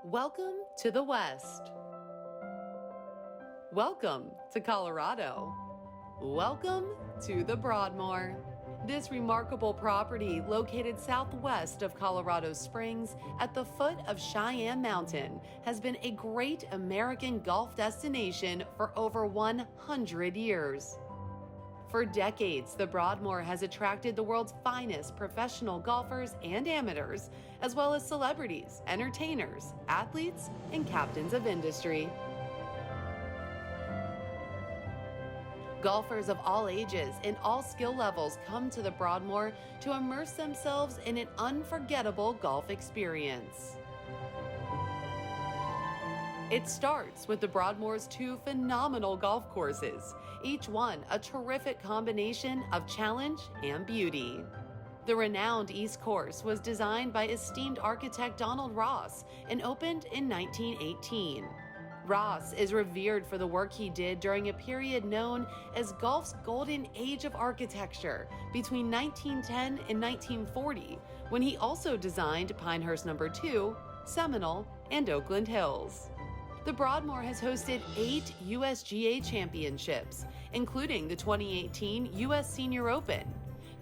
Welcome to the West. Welcome to Colorado. Welcome to the Broadmoor. This remarkable property, located southwest of Colorado Springs at the foot of Cheyenne Mountain, has been a great American golf destination for over 100 years. For decades, the Broadmoor has attracted the world's finest professional golfers and amateurs, as well as celebrities, entertainers, athletes, and captains of industry. Golfers of all ages and all skill levels come to the Broadmoor to immerse themselves in an unforgettable golf experience. It starts with the Broadmoor's two phenomenal golf courses, each one a terrific combination of challenge and beauty. The renowned East Course was designed by esteemed architect Donald Ross and opened in 1918. Ross is revered for the work he did during a period known as golf's golden age of architecture between 1910 and 1940, when he also designed Pinehurst No. 2, Seminole, and Oakland Hills. The Broadmoor has hosted 8 USGA championships, including the 2018 U.S. Senior Open.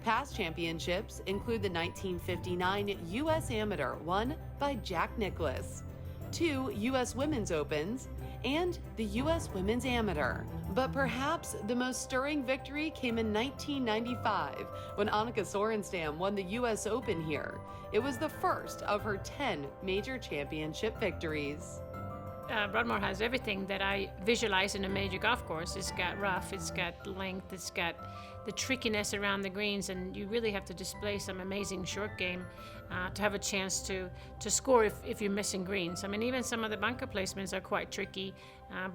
Past championships include the 1959 U.S. Amateur won by Jack Nicklaus, 2 U.S. Women's Opens, and the U.S. Women's Amateur. But perhaps the most stirring victory came in 1995 when Annika Sorenstam won the U.S. Open here. It was the first of her 10 major championship victories. Broadmoor has everything that I visualize in a major golf course. It's got rough, it's got length, it's got the trickiness around the greens, and you really have to display some amazing short game to have a chance to score if you're missing greens. I mean, even some of the bunker placements are quite tricky,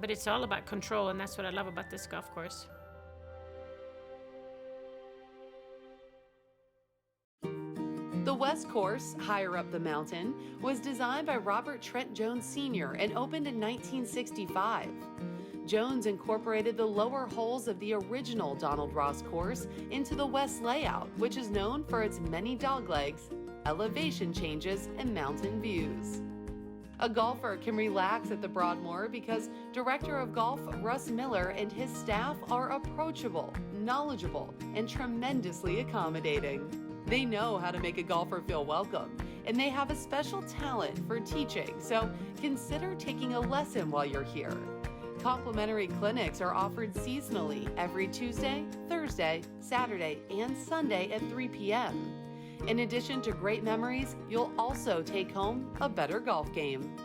but it's all about control, and that's what I love about this golf course. The West Course, higher up the mountain, was designed by Robert Trent Jones Sr. and opened in 1965. Jones incorporated the lower holes of the original Donald Ross course into the West layout, which is known for its many doglegs, elevation changes, and mountain views. A golfer can relax at the Broadmoor because Director of Golf Russ Miller and his staff are approachable, knowledgeable, and tremendously accommodating. They know how to make a golfer feel welcome, and they have a special talent for teaching, so consider taking a lesson while you're here. Complimentary clinics are offered seasonally every Tuesday, Thursday, Saturday, and Sunday at 3 p.m. In addition to great memories, you'll also take home a better golf game.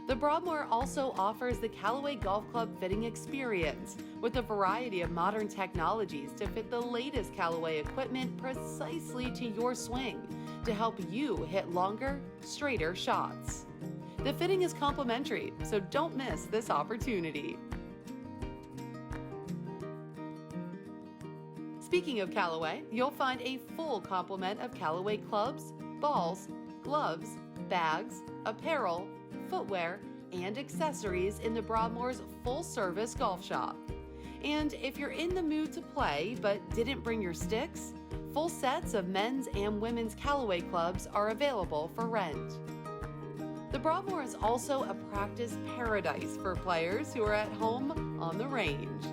The Broadmoor also offers the Callaway Golf Club fitting experience with a variety of modern technologies to fit the latest Callaway equipment precisely to your swing to help you hit longer, straighter shots. The fitting is complimentary, so don't miss this opportunity. Speaking of Callaway, you'll find a full complement of Callaway clubs, balls, gloves, bags, apparel, footwear, and accessories in the Broadmoor's full-service golf shop. And if you're in the mood to play but didn't bring your sticks, full sets of men's and women's Callaway clubs are available for rent. The Broadmoor is also a practice paradise for players who are at home on the range.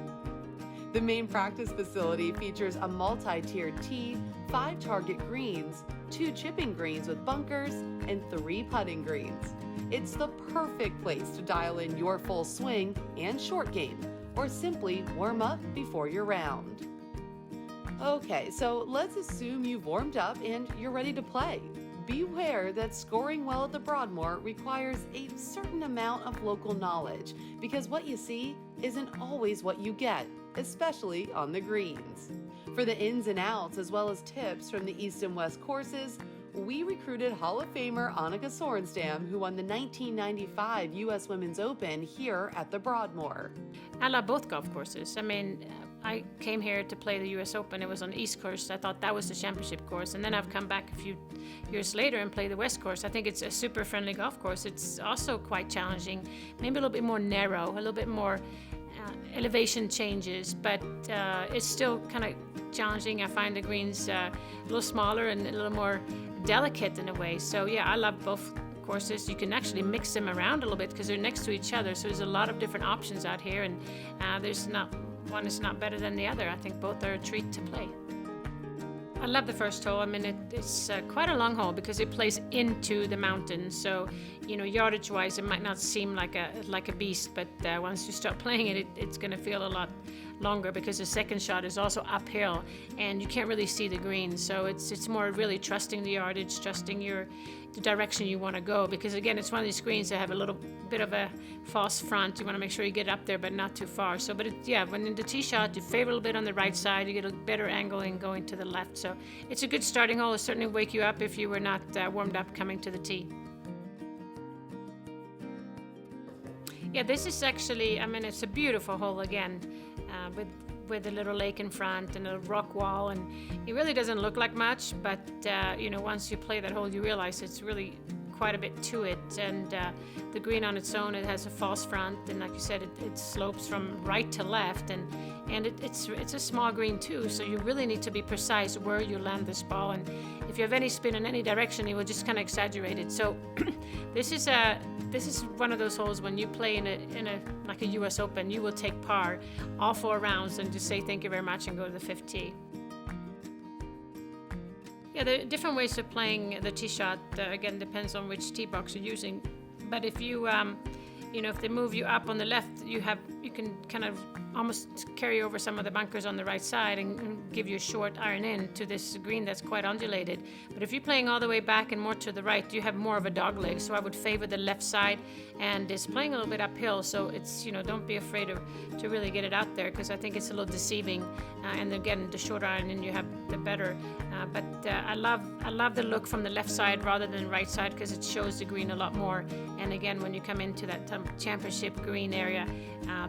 The main practice facility features a multi-tiered tee, 5 target greens, 2 chipping greens with bunkers, and 3 putting greens. It's the perfect place to dial in your full swing and short game, or simply warm up before your round. Okay, so let's assume you've warmed up and you're ready to play. Beware that scoring well at the Broadmoor requires a certain amount of local knowledge, because what you see isn't always what you get, especially on the greens. For the ins and outs, as well as tips from the East and West courses, we recruited Hall of Famer Annika Sorenstam, who won the 1995 U.S. Women's Open here at the Broadmoor. I love both golf courses. I mean, I came here to play the U.S. Open. It was on the East Course. I thought that was the championship course. And then I've come back a few years later and played the West Course. I think it's a super friendly golf course. It's also quite challenging, maybe a little bit more narrow, a little bit more elevation changes, but it's still kind of challenging. I find the greens a little smaller and a little more delicate in a way. So yeah, I love both courses. You can actually mix them around a little bit because they're next to each other. So there's a lot of different options out here, and there's not one is not better than the other. I think both are a treat to play. I love the first hole. I mean, it's quite a long hole because it plays into the mountain. So, yardage-wise, it might not seem like a beast, but once you start playing it, it's going to feel a lot longer because the second shot is also uphill, and you can't really see the green. So it's more really trusting the yardage, trusting the direction you want to go. Because again, it's one of these greens that have a little bit of a false front. You want to make sure you get up there, but not too far. So, when in the tee shot, you favor a little bit on the right side, you get a better angle in going to the left. So it's a good starting hole. It'll certainly wake you up if you were not warmed up coming to the tee. Yeah, this is actually, it's a beautiful hole again, with a little lake in front and a rock wall, and it really doesn't look like much, but once you play that hole, you realize it's really quite a bit to it. And the green on its own, it has a false front, and like you said, it slopes from right to left, and it's a small green too, so you really need to be precise where you land this ball, and if you have any spin in any direction, it will just kind of exaggerate it. So this is one of those holes when you play in a like a US Open, you will take par all 4 rounds and just say thank you very much and go to the 5th tee. Yeah, there are different ways of playing the tee shot. Again, depends on which tee box you're using. But if you, if they move you up on the left, you can kind of almost carry over some of the bunkers on the right side and give you a short iron in to this green that's quite undulated. But if you're playing all the way back and more to the right, you have more of a dog leg. So I would favor the left side, and it's playing a little bit uphill. So it's, don't be afraid to really get it out there, because I think it's a little deceiving. And again, the shorter iron in you have, the better. But I love the look from the left side rather than right side, because it shows the green a lot more. And again, when you come into that championship green area,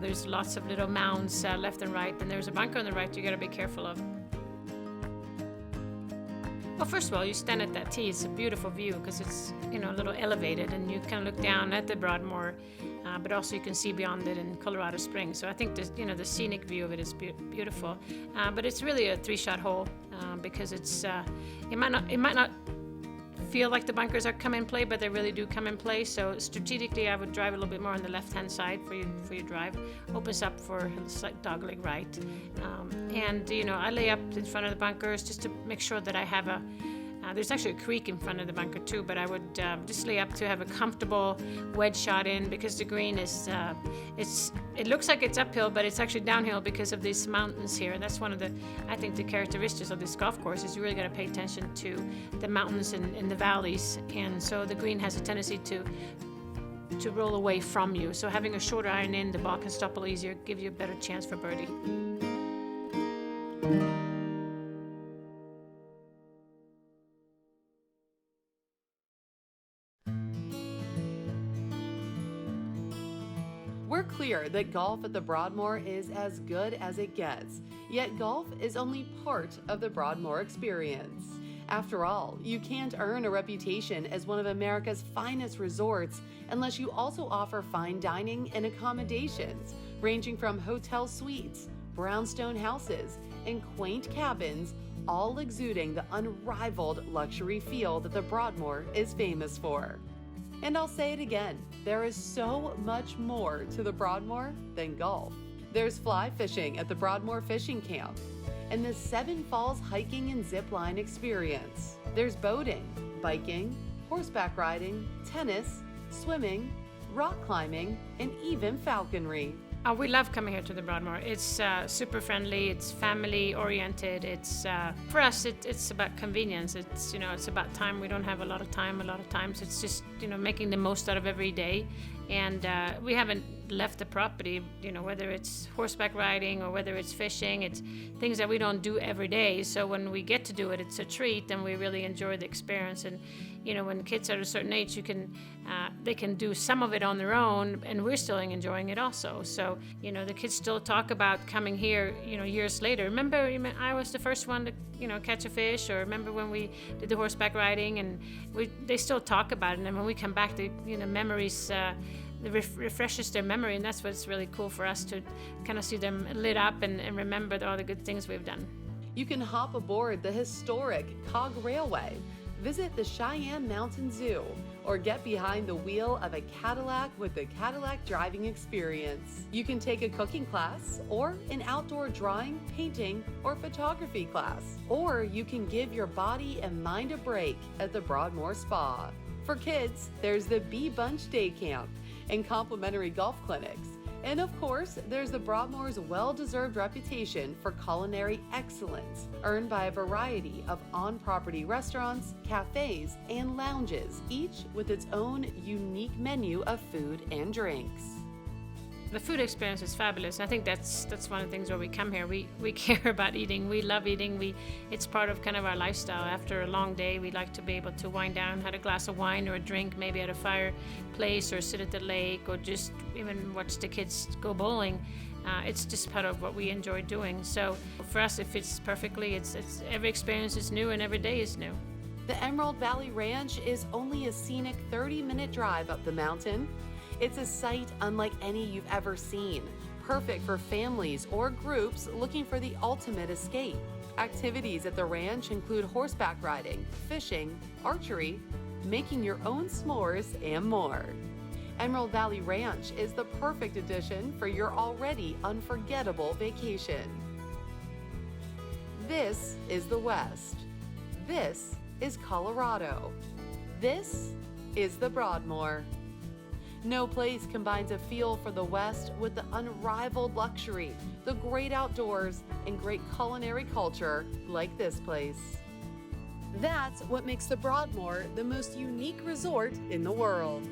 there's lots of little mounds left and right, and there's a bunker on the right you got to be careful of. Well, first of all, you stand at that tee. It's a beautiful view because it's a little elevated, and you kind of look down at the Broadmoor, but also you can see beyond it in Colorado Springs. So I think the scenic view of it is beautiful. But it's really a 3-shot hole because it's it might not feel like the bunkers are come in play, but they really do come in play. So strategically, I would drive a little bit more on the left-hand side for your drive. Opens up for a slight dogleg right, and I lay up in front of the bunkers just to make sure that I have there's actually a creek in front of the bunker too, but I would just lay up to have a comfortable wedge shot in, because the green is it looks like it's uphill, but it's actually downhill because of these mountains here. That's one of the characteristics of this golf course, is you really got to pay attention to the mountains and the valleys, and so the green has a tendency to roll away from you. So having a shorter iron in, the ball can stop a little easier, give you a better chance for birdie. We're clear that golf at the Broadmoor is as good as it gets, yet golf is only part of the Broadmoor experience. After all, you can't earn a reputation as one of America's finest resorts unless you also offer fine dining and accommodations, ranging from hotel suites, brownstone houses, and quaint cabins, all exuding the unrivaled luxury feel that the Broadmoor is famous for. And I'll say it again, there is so much more to the Broadmoor than golf. There's fly fishing at the Broadmoor Fishing Camp, and the 7 Falls hiking and zip line experience. There's boating, biking, horseback riding, tennis, swimming, rock climbing, and even falconry. We love coming here to the Broadmoor. It's super friendly. It's family oriented. It's for us. It's about convenience. It's about time. We don't have a lot of time. A lot of times it's just making the most out of every day. And we haven't left the property. Whether it's horseback riding or whether it's fishing, it's things that we don't do every day. So when we get to do it, it's a treat, and we really enjoy the experience. And when kids are at a certain age, they can do some of it on their own, and we're still enjoying it also. So the kids still talk about coming here years later. Remember I was the first one to catch a fish, or remember when we did the horseback riding, and they still talk about it. And when we come back, memories refreshes their memory, and that's what's really cool for us, to kind of see them lit up and remember all the good things we've done. You can hop aboard the historic Cog Railway, visit the Cheyenne Mountain Zoo, or get behind the wheel of a Cadillac with the Cadillac driving experience. You can take a cooking class or an outdoor drawing, painting, or photography class. Or you can give your body and mind a break at the Broadmoor Spa. For kids, there's the Bee Bunch Day Camp and complimentary golf clinics. And of course, there's the Broadmoor's well-deserved reputation for culinary excellence, earned by a variety of on-property restaurants, cafes, and lounges, each with its own unique menu of food and drinks. The food experience is fabulous. I think that's one of the things where we come here. We care about eating. We love eating. It's part of kind of our lifestyle. After a long day, we like to be able to wind down, have a glass of wine or a drink, maybe at a fireplace, or sit at the lake, or just even watch the kids go bowling. It's just part of what we enjoy doing. So for us, it fits perfectly. It's every experience is new and every day is new. The Emerald Valley Ranch is only a scenic 30-minute drive up the mountain. It's a sight unlike any you've ever seen, perfect for families or groups looking for the ultimate escape. Activities at the ranch include horseback riding, fishing, archery, making your own s'mores, and more. Emerald Valley Ranch is the perfect addition for your already unforgettable vacation. This is the West. This is Colorado. This is the Broadmoor. No place combines a feel for the West with the unrivaled luxury, the great outdoors, and great culinary culture like this place. That's what makes the Broadmoor the most unique resort in the world.